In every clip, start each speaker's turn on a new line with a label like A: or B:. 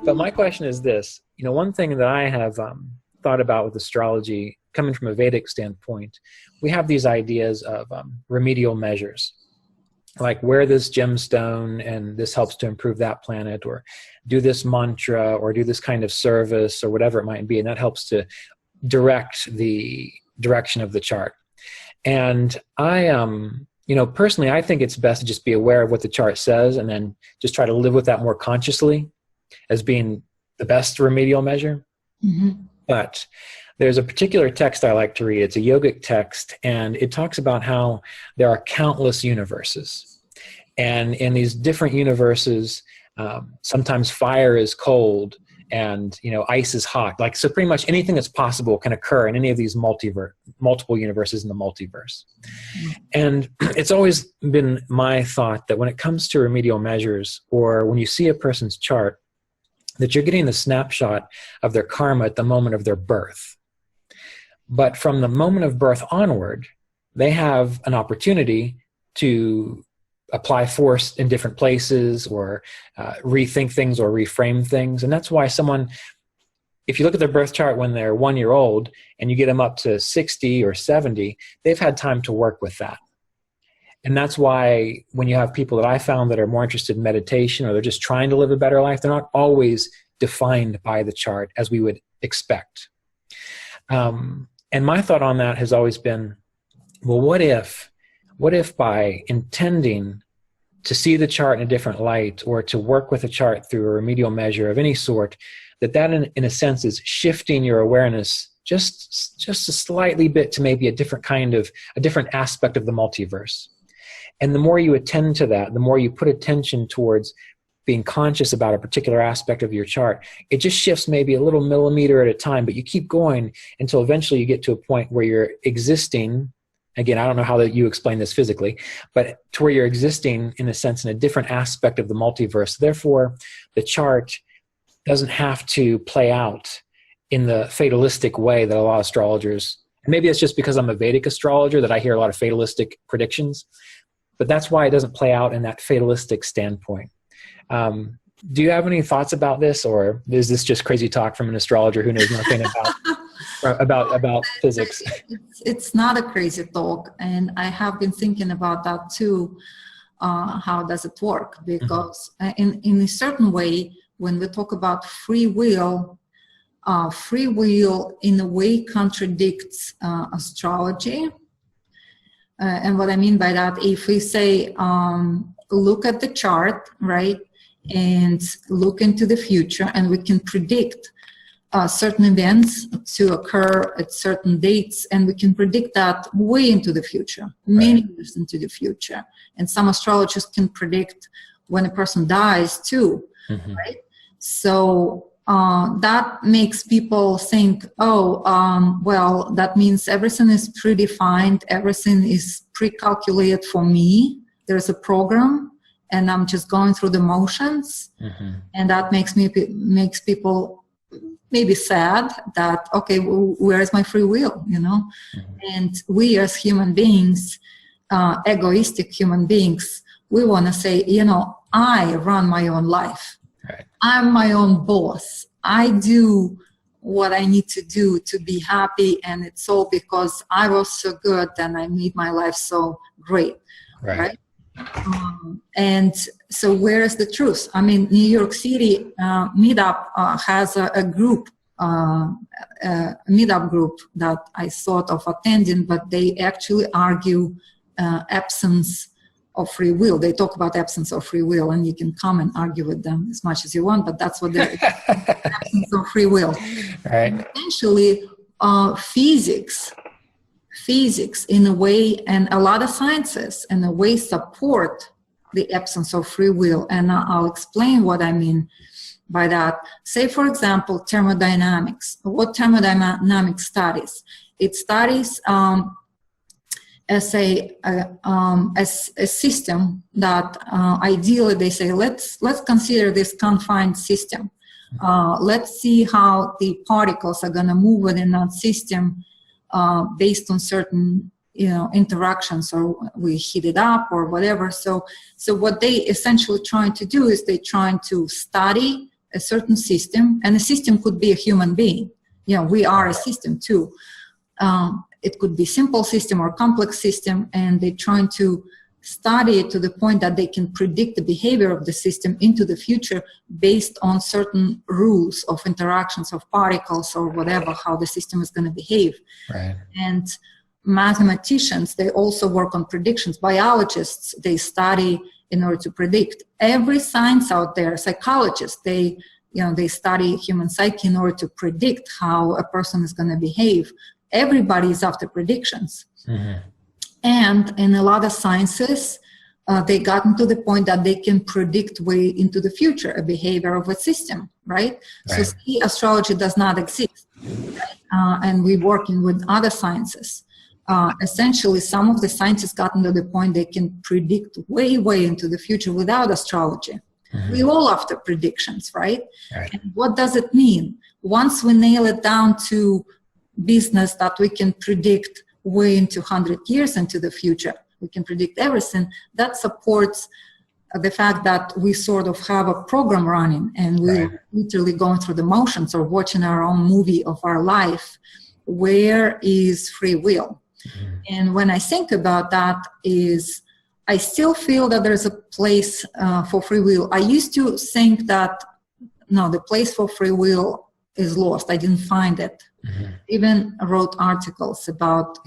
A: But my question is this, one thing that I have thought about with astrology, coming from a Vedic standpoint, we have these ideas of remedial measures, like wear this gemstone and this helps to improve that planet, or do this mantra, or do this kind of service, or whatever it might be, and that helps to direct the direction of the chart. And I personally, I think it's best to just be aware of what the chart says and then just try to live with that more consciously as being the best remedial measure. Mm-hmm. But there's a particular text I like to read. It's a yogic text, and it talks about how there are countless universes. And in these different universes, sometimes fire is cold and ice is hot. So pretty much anything that's possible can occur in any of these multiple universes in the multiverse. And it's always been my thought that when it comes to remedial measures, or when you see a person's chart, that you're getting the snapshot of their karma at the moment of their birth. But from the moment of birth onward, they have an opportunity to apply force in different places, or rethink things, or reframe things. And that's why someone, if you look at their birth chart when they're 1 year old and you get them up to 60 or 70, they've had time to work with that. And that's why when you have people that I found that are more interested in meditation, or they're just trying to live a better life, they're not always defined by the chart as we would expect. And my thought on that has always been, well, what if by intending to see the chart in a different light, or to work with a chart through a remedial measure of any sort, that in a sense is shifting your awareness just a slightly bit to maybe a different aspect of the multiverse. And the more you attend to that, the more you put attention towards being conscious about a particular aspect of your chart, it just shifts maybe a little millimeter at a time, but you keep going until eventually you get to a point where you're existing. Again, I don't know how that you explain this physically, but to where you're existing in a sense in a different aspect of the multiverse. Therefore, the chart doesn't have to play out in the fatalistic way that a lot of astrologers, and maybe it's just because I'm a Vedic astrologer that I hear a lot of fatalistic predictions, but that's why it doesn't play out in that fatalistic standpoint. Do you have any thoughts about this, or is this just crazy talk from an astrologer who knows nothing about physics?
B: It's not a crazy talk, and I have been thinking about that too. How does it work? Because in a certain way, when we talk about free will in a way contradicts astrology. And what I mean by that, if we say, look at the chart, right, and look into the future, and we can predict certain events to occur at certain dates, and we can predict that way into the future, many years into the future. And some astrologers can predict when a person dies too, right? So that makes people think, well, that means everything is predefined, everything is pre-calculated for me. There's a program, and I'm just going through the motions, and that makes people maybe sad that, okay, where is my free will, And we as human beings, egoistic human beings, we want to say, I run my own life. Right. I'm my own boss. I do what I need to do to be happy, and it's all because I was so good and I made my life so great, right? And so where is the truth? I mean, New York City Meetup has a group, a meetup group that I thought of attending, but they actually argue absence of free will. They talk about absence of free will, and you can come and argue with them as much as you want, but that's what they're absence of free will. Right. And essentially, physics in a way, and a lot of sciences in a way support the absence of free will. And I'll explain what I mean by that. Say, for example, thermodynamics. What thermodynamics studies? It studies as a system that ideally they say, let's consider this confined system. Let's see how the particles are going to move within that system based on certain interactions, or we heat it up or whatever. So what they essentially trying to do is they trying to study a certain system, and a system could be a human being. We are a system too. It could be simple system or complex system, and they're trying to study it to the point that they can predict the behavior of the system into the future based on certain rules of interactions of particles or whatever, how the system is going to behave.
A: Right.
B: And mathematicians, they also work on predictions. Biologists, they study in order to predict. Every science out there, psychologists, they study human psyche in order to predict how a person is going to behave. Everybody is after predictions. Mm-hmm. And in a lot of sciences, they gotten to the point that they can predict way into the future a behavior of a system, right? So see, astrology does not exist, right? And we're working with other sciences. Essentially, some of the scientists gotten to the point they can predict way into the future without astrology. Mm-hmm. We all after predictions, right? And what does it mean? Once we nail it down to business that we can predict way into 100 years into the future, we can predict everything, that supports the fact that we sort of have a program running, and we're literally going through the motions or watching our own movie of our life. Where is free will? Mm-hmm. And when I think about that, I still feel that there's a place for free will. I used to think that, no, the place for free will is lost. I didn't find it. Mm-hmm. Even wrote articles about,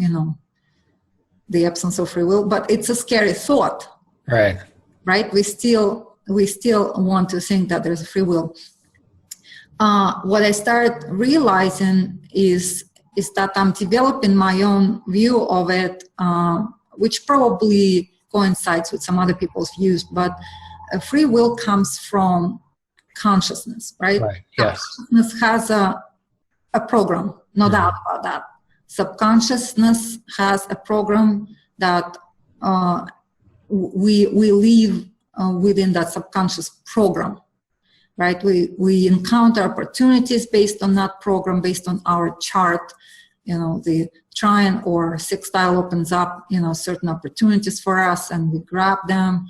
B: the absence of free will, but it's a scary thought. Right? We still want to think that there's a free will. What I started realizing is that I'm developing my own view of it, which probably coincides with some other people's views, but free will comes from consciousness, right? Yes. Consciousness has a program, no doubt about that. Subconsciousness has a program that we live within that subconscious program, right? We encounter opportunities based on that program, based on our chart. The trine or sextile opens up, certain opportunities for us, and we grab them.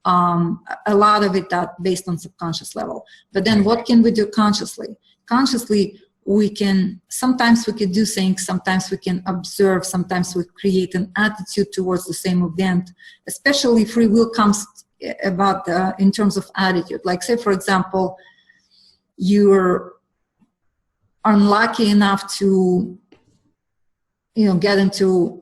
B: A lot of it that based on subconscious level. But then what can we do consciously? Consciously, sometimes we can do things, sometimes we can observe, sometimes we create an attitude towards the same event. Especially free will comes about in terms of attitude. Like say, for example, you're unlucky enough to, get into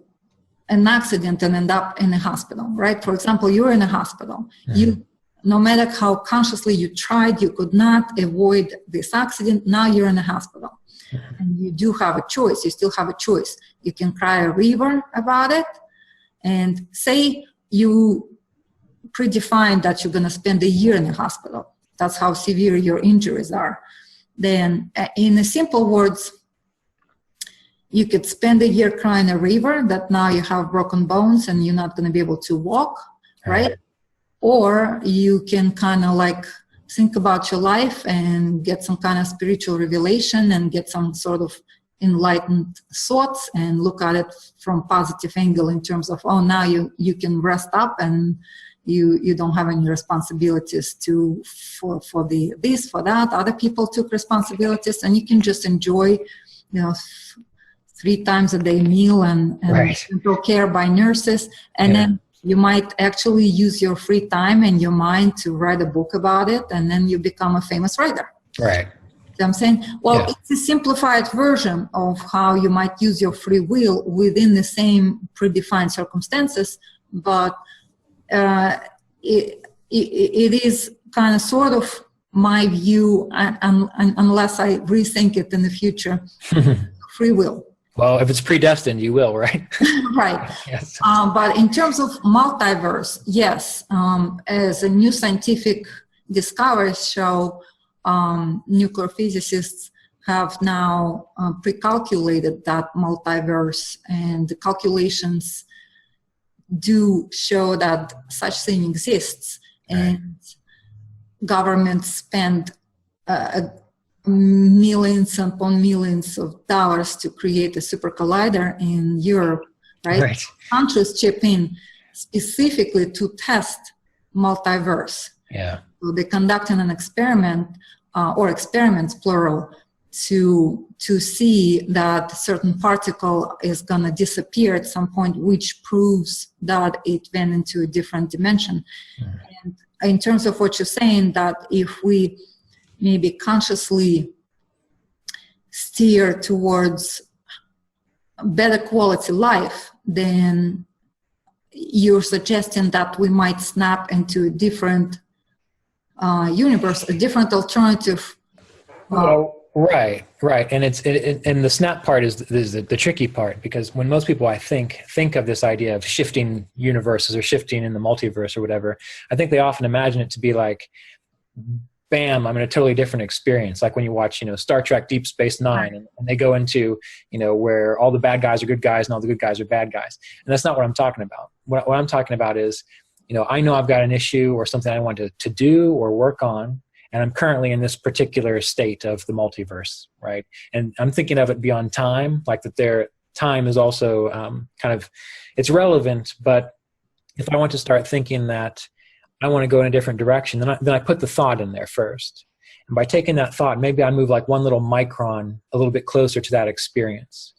B: an accident and end up in a hospital, right? For example, you're in a hospital. Mm-hmm. No matter how consciously you tried, you could not avoid this accident. Now you're in a hospital. Mm-hmm. And you do have a choice. You still have a choice. You can cry a river about it. And say you predefine that you're going to spend a year in the hospital. That's how severe your injuries are. Then in simple words, you could spend a year crying a river that now you have broken bones and you're not going to be able to walk, right? Or you can kind of like think about your life and get some kind of spiritual revelation and get some sort of enlightened thoughts and look at it from positive angle in terms of, oh, now you can rest up and you don't have any responsibilities for this, for that. Other people took responsibilities, and you can just enjoy, 3 times a day meal and dental care by nurses. And then you might actually use your free time and your mind to write a book about it, and then you become a famous writer. Right. You know what I'm saying? Well, it's a simplified version of how you might use your free will within the same predefined circumstances, but it is kind of sort of my view, unless I rethink it in the future, free will.
A: Well, if it's predestined, you will, right?
B: Right. Yes. But in terms of multiverse, yes, as a new scientific discoveries show, nuclear physicists have now pre-calculated that multiverse, and the calculations do show that such thing exists, and governments spend millions upon millions of dollars to create a super collider in Europe, right? Countries chip in specifically to test multiverse. Yeah. So they conducted an experiment or experiments, plural, to see that a certain particle is going to disappear at some point, which proves that it went into a different dimension. Mm-hmm. And in terms of what you're saying, that if we maybe consciously steer towards better quality life, then you're suggesting that we might snap into a different universe, a different alternative.
A: Well, right, and and the snap part is the tricky part, because when most people, I think of this idea of shifting universes or shifting in the multiverse or whatever, I think they often imagine it to be like, bam, I'm in a totally different experience. Like when you watch, Star Trek Deep Space Nine, and they go into, where all the bad guys are good guys and all the good guys are bad guys. And that's not what I'm talking about. What I'm talking about is, I know I've got an issue or something I want to do or work on, and I'm currently in this particular state of the multiverse, right? And I'm thinking of it beyond time, like that their time is also kind of, it's relevant, but if I want to start thinking that I want to go in a different direction, then I put the thought in there first. And by taking that thought, maybe I move like one little micron a little bit closer to that experience.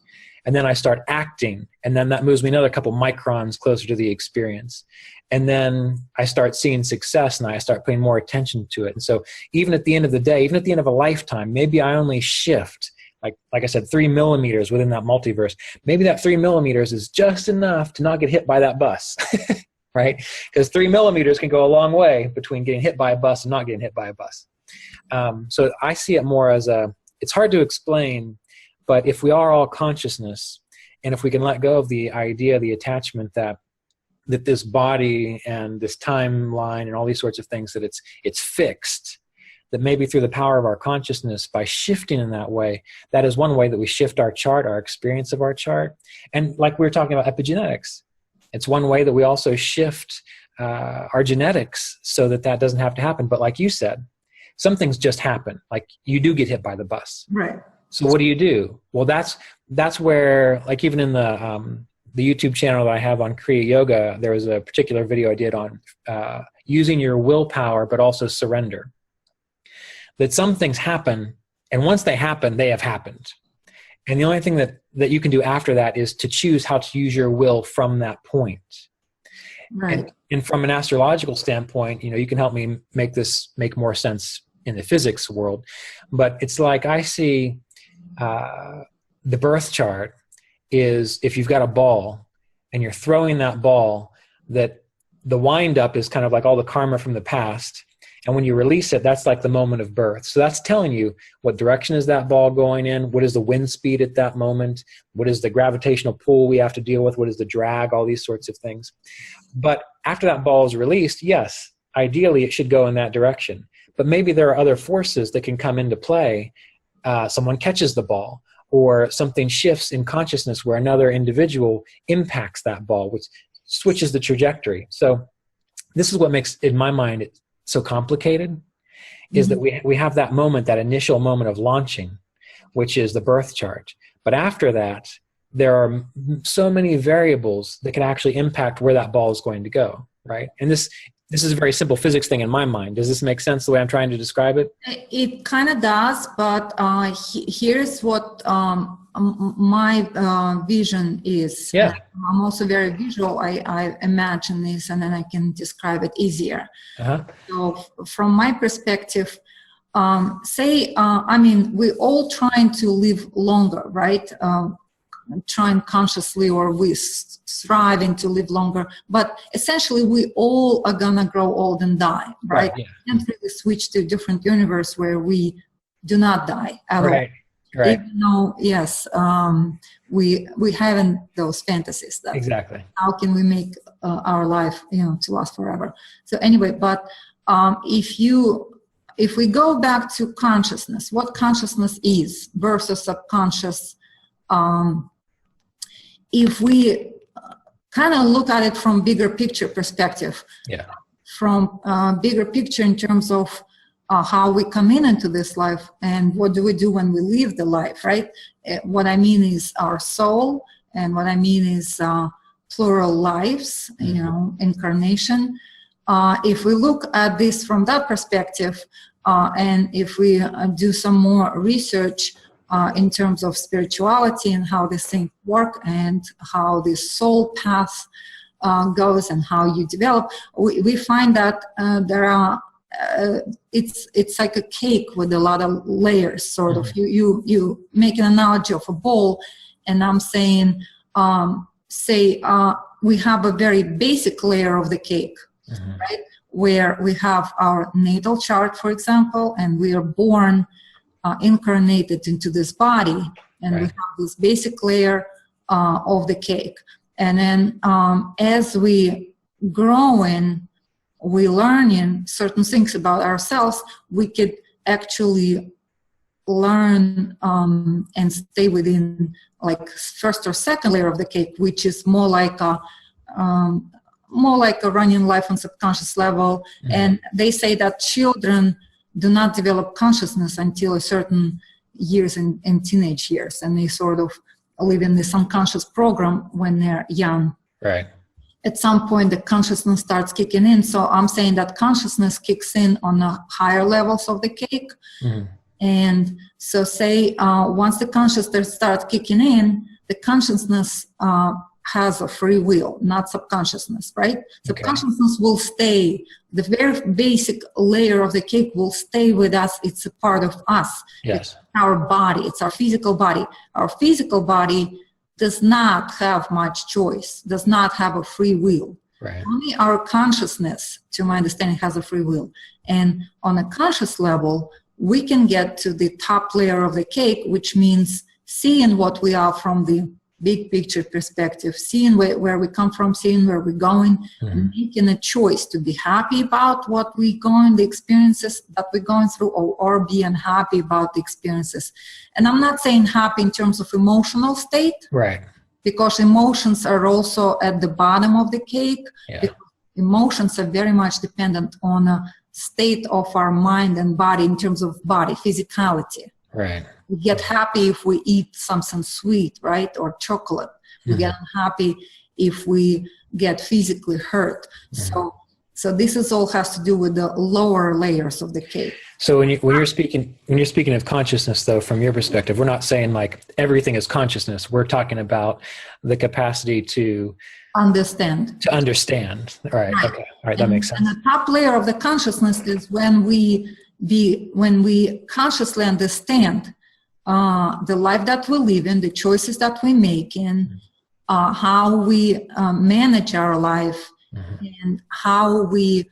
A: And then I start acting, and then that moves me another couple microns closer to the experience. And then I start seeing success, and I start paying more attention to it. And so even at the end of the day, even at the end of a lifetime, maybe I only shift, like I said, 3 millimeters within that multiverse. Maybe that 3 millimeters is just enough to not get hit by that bus. Right? Because 3 millimeters can go a long way between getting hit by a bus and not getting hit by a bus. So I see it more as it's hard to explain, but if we are all consciousness, and if we can let go of the idea, the attachment that this body and this timeline and all these sorts of things, that it's fixed, that maybe through the power of our consciousness, by shifting in that way, that is one way that we shift our chart, our experience of our chart. And like we were talking about epigenetics, it's one way that we also shift our genetics so that doesn't have to happen. But like you said, some things just happen. Like you do get hit by the bus.
B: Right.
A: So what do? Well, that's where, like even in the YouTube channel that I have on Kriya Yoga, there was a particular video I did on using your willpower, but also surrender. That some things happen, and once they happen, they have happened. And the only thing that you can do after that is to choose how to use your will from that point.
B: Right.
A: And from an astrological standpoint, you can help me make this make more sense in the physics world. But it's like I see the birth chart is, if you've got a ball and you're throwing that ball, that the wind up is kind of like all the karma from the past. And when you release it, that's like the moment of birth. So that's telling you what direction is that ball going in, what is the wind speed at that moment, what is the gravitational pull we have to deal with, what is the drag, all these sorts of things. But after that ball is released, yes, ideally it should go in that direction. But maybe there are other forces that can come into play. Someone catches the ball, or something shifts in consciousness where another individual impacts that ball, which switches the trajectory. So this is what makes, in my mind, it so complicated, is that we have that moment, that initial moment of launching, which is the birth chart. But after that, there are so many variables that can actually impact where that ball is going to go, right? And this is a very simple physics thing in my mind. Does this make sense the way I'm trying to describe it?
B: It kind of does, but here's what my vision is.
A: Yeah.
B: I'm also very visual. I imagine this, and then I can describe it easier.
A: Uh-huh.
B: So from my perspective, we're all trying to live longer, right? Trying consciously, or we striving to live longer, but essentially we all are gonna grow old and die, right? Yeah. We can't really switch to a different universe where we do not die at all. Right. Even though, yes, we haven't those fantasies. That
A: exactly.
B: How can we make our life, to last forever? So anyway, but if we go back to consciousness, what consciousness is versus subconscious. If we kind of look at it from bigger picture perspective, from bigger picture in terms of how we come into this life and what do we do when we leave the life, right? What I mean is our soul, and what I mean is plural lives, incarnation. if we look at this from that perspective, and if we do some more research in terms of spirituality and how these things work and how this soul path goes and how you develop, we find that there are it's like a cake with a lot of layers, sort of. You make an analogy of a bowl, and I'm saying, we have a very basic layer of the cake, right? Where we have our natal chart, for example, and we are born incarnated into this body, and we have this basic layer of the cake. And then as we growing, we learning certain things about ourselves, we could actually learn and stay within like first or second layer of the cake, which is more like a running life on subconscious level. And they say that children do not develop consciousness until a certain years in teenage years, and they sort of live in this unconscious program when they're young.
A: Right.
B: At some point, the consciousness starts kicking in. So I'm saying that consciousness kicks in on the higher levels of the cake. And so say once the consciousness starts kicking in, the consciousness has a free will, not subconsciousness, right? Subconsciousness will stay. The very basic layer of the cake will stay with us. It's a part of us.
A: Yes.
B: It's our body. It's our physical body. Our physical body does not have much choice, does not have a free will.
A: Right.
B: Only our consciousness, to my understanding, has a free will. And on a conscious level, we can get to the top layer of the cake, which means seeing what we are from the big picture perspective, seeing where we come from, seeing where we're going, making a choice to be happy about what we're going, the experiences that we're going through, or be unhappy about the experiences. And I'm not saying happy in terms of emotional state,
A: right?
B: Because emotions are also at the bottom of the cake. Because emotions are very much dependent on a state of our mind and body in terms of body, physicality. Right. We get happy if we eat something sweet, right? Or chocolate. We get unhappy if we get physically hurt. So this is all has to do with the lower layers of the cake.
A: So when you're speaking of consciousness, though, from your perspective, we're not saying like everything is consciousness. We're talking about the capacity to
B: understand.
A: Right. Okay. All right. That makes sense.
B: And the top layer of the consciousness is when we consciously understand the life that we live in, the choices that we make, and how we manage our life, and how we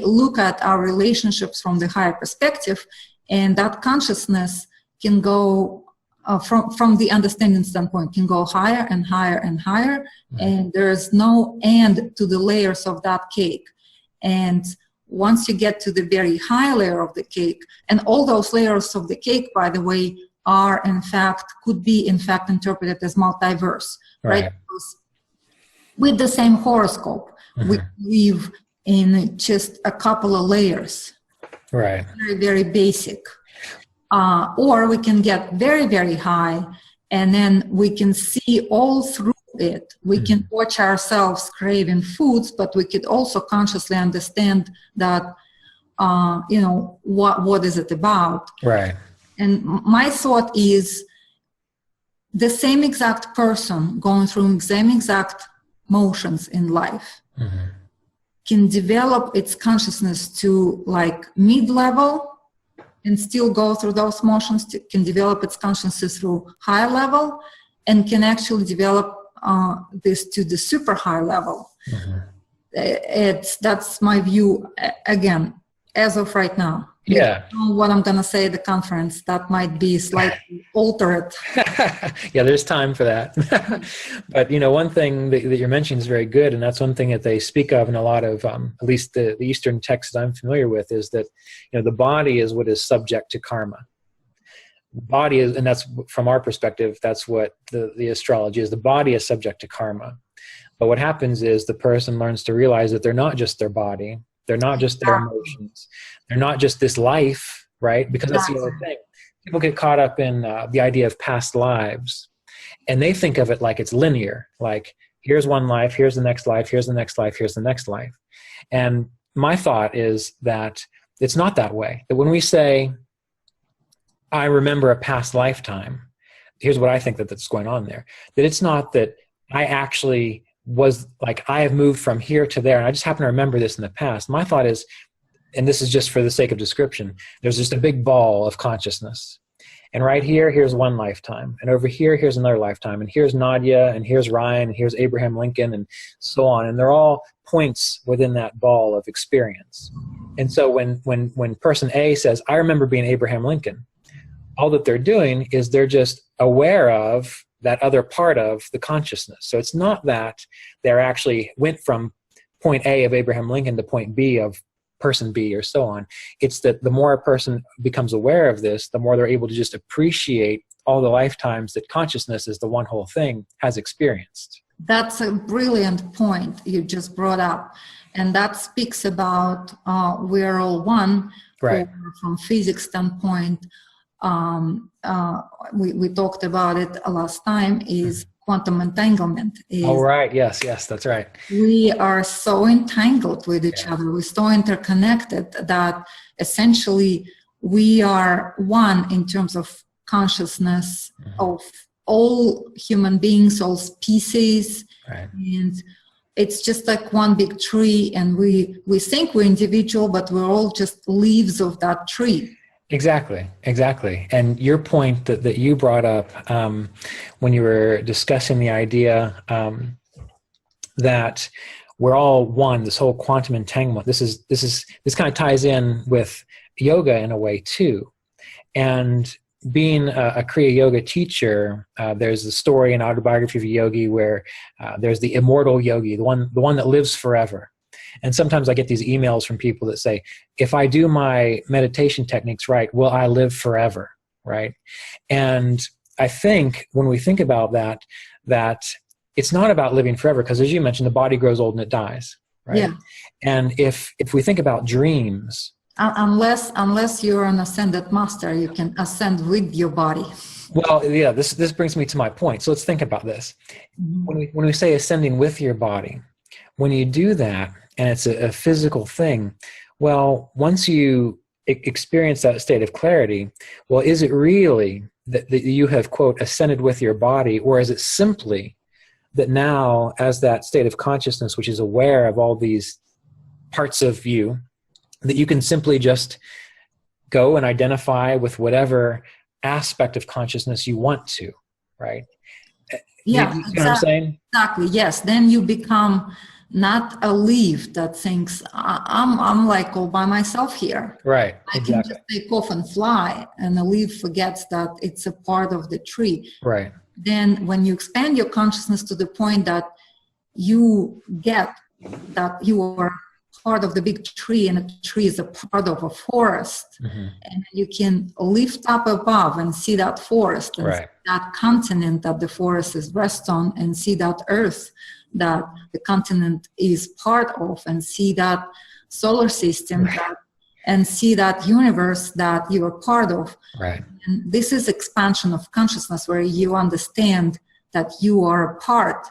B: look at our relationships from the higher perspective. And that consciousness can go from the understanding standpoint, can go higher and higher and higher, and there's no end to the layers of that cake. And once you get to the very high layer of the cake, and all those layers of the cake, by the way, could be in fact interpreted as multiverse, right? Because with the same horoscope, we live in just a couple of layers, right? Very, very basic. Or we can get very, very high, and then we can see all through it. We can watch ourselves craving foods, but we could also consciously understand that, what is it about? Right. And my thought is the same exact person going through the same exact motions in life can develop its consciousness to like mid-level and still go through those motions, can develop its consciousness through high level, and can actually develop this to the super high level. That's my view, again, as of right now. Yeah. I don't know what I'm going to say at the conference. That might be slightly altered.
A: Yeah, there's time for that. But, one thing that you're mentioning is very good, and that's one thing that they speak of in a lot of, at least the Eastern texts I'm familiar with, is that, the body is what is subject to karma. Body is, and that's from our perspective, that's what the astrology is. The body is subject to karma. But what happens is the person learns to realize that they're not just their body, they're not just their emotions, they're not just this life, right? Because that's the other thing. People get caught up in the idea of past lives, and they think of it like it's linear. Like, here's one life, here's the next life, here's the next life, here's the next life. And my thought is that it's not that way. That when we say, I remember a past lifetime, here's what I think that's going on there. That it's not that I actually was like, I have moved from here to there, and I just happen to remember this in the past. My thought is, and this is just for the sake of description, there's just a big ball of consciousness. And right here, here's one lifetime. And over here, here's another lifetime. And here's Nadia, and here's Ryan, and here's Abraham Lincoln, and so on. And they're all points within that ball of experience. And so when person A says, I remember being Abraham Lincoln, all that they're doing is they're just aware of that other part of the consciousness. So it's not that they're actually went from point A of Abraham Lincoln to point B of person B or so on. It's that the more a person becomes aware of this, the more they're able to just appreciate all the lifetimes that consciousness is the one whole thing has experienced.
B: That's a brilliant point you just brought up. And that speaks about we're all one.
A: Right.
B: From physics standpoint, we talked about it last time, is quantum entanglement.
A: Oh, right. Yes, that's right.
B: We are so entangled with each other. We're so interconnected that essentially we are one in terms of consciousness of all human beings, all species.
A: Right.
B: And it's just like one big tree, and we think we're individual, but we're all just leaves of that tree.
A: Exactly. And your point that you brought up when you were discussing the idea that we're all one, this whole quantum entanglement, this kind of ties in with yoga in a way too. And being a Kriya Yoga teacher, there's a story in Autobiography of a Yogi where there's the immortal yogi, the one that lives forever. And sometimes I get these emails from people that say, if I do my meditation techniques right, will I live forever, right? And I think when we think about that it's not about living forever, because as you mentioned, the body grows old and it dies, right? Yeah. And if we think about dreams,
B: unless you're an ascended master, you can ascend with your body.
A: Well, yeah, this brings me to my point. So let's think about this. When we say ascending with your body, when you do that, and it's a physical thing, well, once you experience that state of clarity, well, is it really that you have, quote, ascended with your body, or is it simply that now, as that state of consciousness, which is aware of all these parts of you, that you can simply just go and identify with whatever aspect of consciousness you want to, right?
B: Yeah,
A: you know what I'm saying?
B: Exactly, yes. Then you become not a leaf that thinks, I'm like all by myself here.
A: Right,
B: I can just take off and fly, and the leaf forgets that it's a part of the tree.
A: Right.
B: Then when you expand your consciousness to the point that you get that you are part of the big tree, and a tree is a part of a forest, and you can lift up above and see that forest, and see that continent that the forest is rest on, and see that earth that the continent is part of, and see that solar system and see that universe that you are part of.
A: Right.
B: And this is expansion of consciousness, where you understand that you are a part,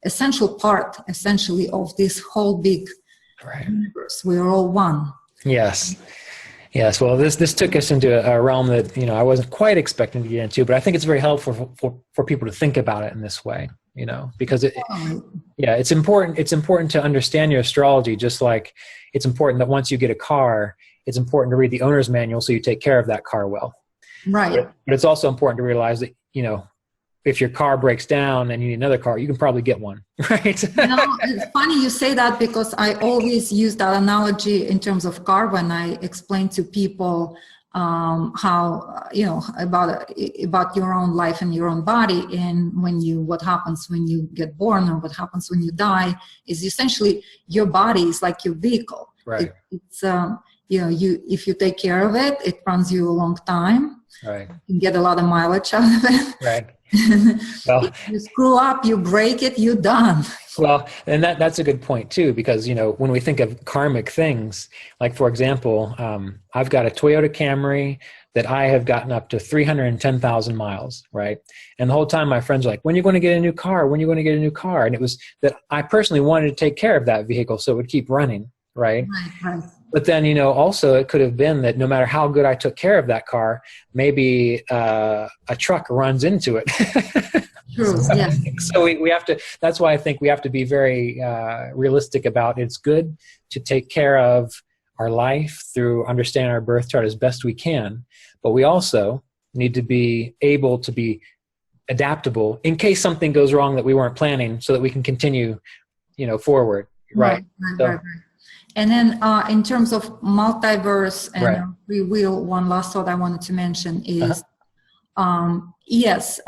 B: essential part, essentially, of this whole big universe. We're all one.
A: Yes. Well, this took us into a realm that I wasn't quite expecting to get into, but I think it's very helpful for people to think about it in this way. Because it's important. It's important to understand your astrology, just like it's important that once you get a car, it's important to read the owner's manual so you take care of that car well.
B: Right.
A: But it's also important to realize that, if your car breaks down and you need another car, you can probably get one, right?
B: It's funny you say that, because I always use that analogy in terms of car when I explain to people how, about your own life and your own body, and what happens when you get born, or what happens when you die, is essentially your body is like your vehicle.
A: Right.
B: It's if you take care of it, it runs you a long time.
A: Right.
B: You can get a lot of mileage out of it.
A: Right. Well,
B: If you screw up, you break it, you're done.
A: well, and that's a good point too, because, you know, when we think of karmic things, like for example, I've got a Toyota Camry that I have gotten up to 310,000 miles, right? And the whole time my friends are like, when are you going to get a new car? When are you going to get a new car? And it was that I personally wanted to take care of that vehicle so it would keep running, right?
B: Right.
A: But then, you know, also it could have been that no matter how good I took care of that car, maybe a truck runs into it.
B: True, yes.
A: So we have to, that's why I think we have to be very realistic about it's good to take care of our life through understanding our birth chart as best we can. But we also need to be able to be adaptable in case something goes wrong that we weren't planning so that we can continue, you know, forward. Right.
B: Right. And then in terms of multiverse and free will, one last thought I wanted to mention is, yes,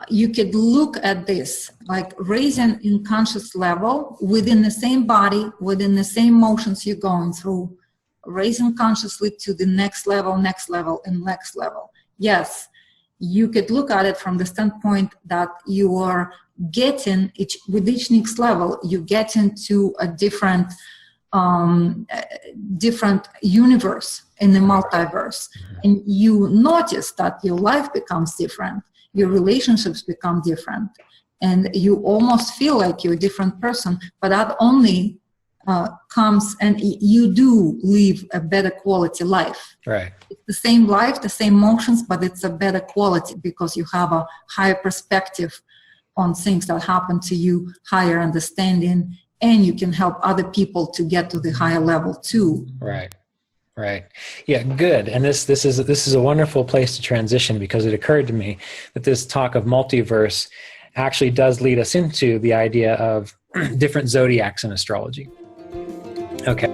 B: you could look at this like raising in conscious level within the same body, within the same motions you're going through, raising consciously to the next level, and next level. Yes, you could look at it from the standpoint that you are getting with each next level, you get into a different universe in the multiverse, and you notice that your life becomes different, your relationships become different, and you almost feel like you're a different person, but that only comes and you do live a better quality life.
A: Right.
B: It's the same life, the same emotions, but it's a better quality because you have a higher perspective on things that happen to you, higher understanding, and you can help other people to get to the higher level too.
A: Right. Yeah, good. And this is a wonderful place to transition, because it occurred to me that this talk of multiverse actually does lead us into the idea of different zodiacs in astrology. Okay.